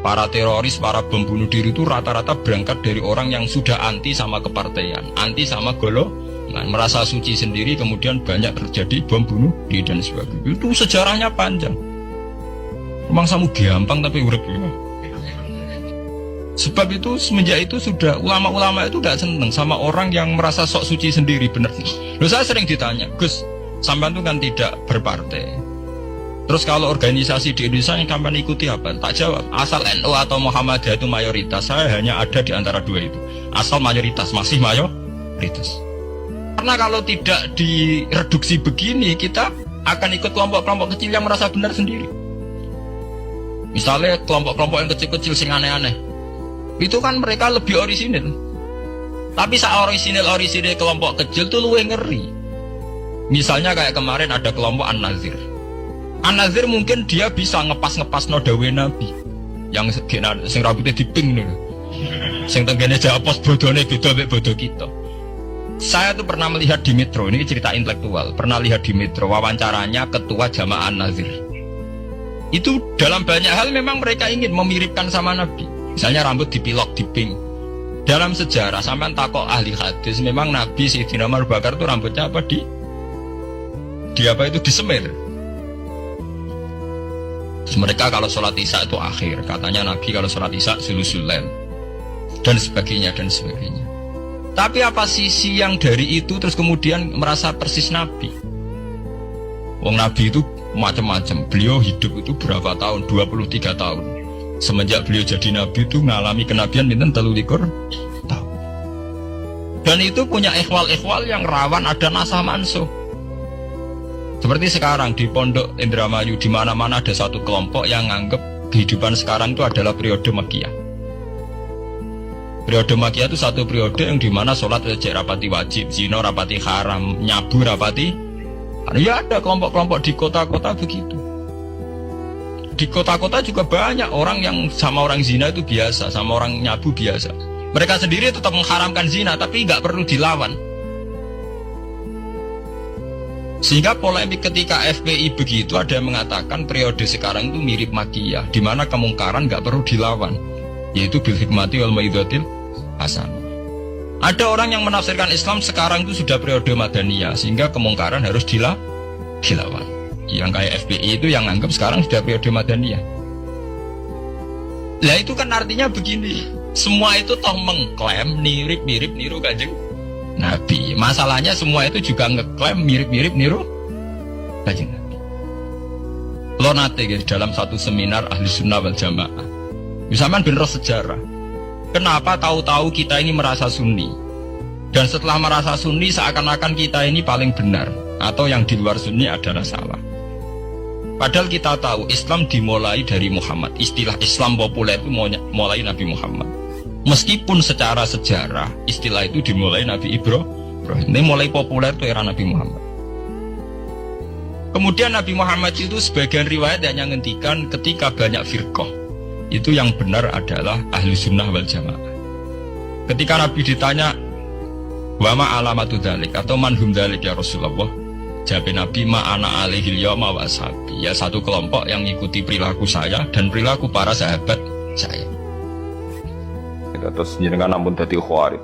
Para teroris, para bom bunuh diri itu rata-rata berangkat dari orang yang sudah anti sama kepartaian, anti sama golongan, merasa suci sendiri, kemudian banyak terjadi bom bunuh diri dan sebagainya. Itu sejarahnya panjang. Memang samu gampang tapi urip. Sebab itu semenjak itu sudah ulama-ulama itu tidak senang sama orang yang merasa sok suci sendiri, bener. Loh, saya sering ditanya, Gus, sampean itu kan tidak berpartai. Terus kalau organisasi di Indonesia yang kapan ikuti apa? Tak jawab, asal NU atau Muhammadiyah itu mayoritas, saya hanya ada di antara dua itu. Asal mayoritas, masih mayoritas. Karena kalau tidak direduksi begini, kita akan ikut kelompok-kelompok kecil yang merasa benar sendiri. Misalnya kelompok-kelompok yang kecil-kecil sing aneh-aneh, itu kan mereka lebih orisinil. Tapi saat orisinil kelompok kecil tuh luwih ngeri. Misalnya kayak kemarin ada kelompok An-Nazir. An-Nazir mungkin dia bisa ngepas no dawe Nabi yang sing rambutnya diping nih, sing tenggene japos bodone beda mek bodo kita. Saya tuh pernah melihat di Metro, ini cerita intelektual, pernah lihat di Metro wawancaranya ketua Jamaah An-Nazir. Itu dalam banyak hal memang mereka ingin memiripkan sama Nabi. Misalnya rambut dipilok, diping. Dalam sejarah sampean takok ahli hadis, memang Nabi Sayyidina Abu Bakar itu rambutnya apa di apa itu disemir. Terus mereka kalau sholat isya itu akhir, katanya Nabi kalau sholat isya sulusul-lail dan sebagainya dan sebagainya. Tapi apa sisi yang dari itu terus kemudian merasa persis Nabi? Wong Nabi itu macam-macam. Beliau hidup itu berapa tahun? 23 tahun. Semenjak beliau jadi Nabi itu mengalami kenabian minten 33 tahun. Dan itu punya ikhwal-ikhwal yang rawan ada nasah mansuh. Seperti sekarang di Pondok Indramayu, di mana-mana ada satu kelompok yang nganggep kehidupan sekarang itu adalah periode Makkiyah. Periode Makkiyah itu satu periode yang dimana sholat wajib rapati wajib, zina rapati haram, nyabu rapati. Ya ada kelompok-kelompok di kota-kota begitu. Di kota-kota juga banyak orang yang sama orang zina itu biasa, sama orang nyabu biasa. Mereka sendiri tetap mengharamkan zina, tapi nggak perlu dilawan. Sehingga polemik ketika FPI begitu, ada yang mengatakan periode sekarang itu mirip Makkiyah, di mana kemungkaran nggak perlu dilawan, yaitu bil hikmati wal mau'izatil hasanah. Ada orang yang menafsirkan Islam sekarang itu sudah periode Madaniyah, sehingga kemungkaran harus dilawan. Yang kayak FPI itu yang anggap sekarang sudah periode Madaniyah. Lah itu kan artinya begini, semua itu toh mengklaim mirip-mirip niru Kanjeng Nabi. Masalahnya semua itu juga ngeklaim mirip-mirip niru Kanjeng Nabi. Lo nate guys, dalam satu seminar ahli sunnah wal jamaah, misalkan bener sejarah, kenapa tahu-tahu kita ini merasa sunni, dan setelah merasa sunni seakan-akan kita ini paling benar, atau yang di luar sunni adalah salah. Padahal kita tahu Islam dimulai dari Muhammad. Istilah Islam populer itu mulai Nabi Muhammad. Meskipun secara sejarah istilah itu dimulai Nabi Ibrahim. Ini mulai populer itu era Nabi Muhammad. Kemudian Nabi Muhammad itu sebagian riwayat hanya ngendikan ketika banyak firqah, itu yang benar adalah ahlu sunnah wal jamaah. Ketika Nabi ditanya wama alamatu dzalik atau manhum dzalik ya Rasulullah, jawab Nabi ma'ana alaihil yawma wa ashabi, ya satu kelompok yang mengikuti perilaku saya dan perilaku para sahabat saya. Terus jenengan ampun dadi khawarij.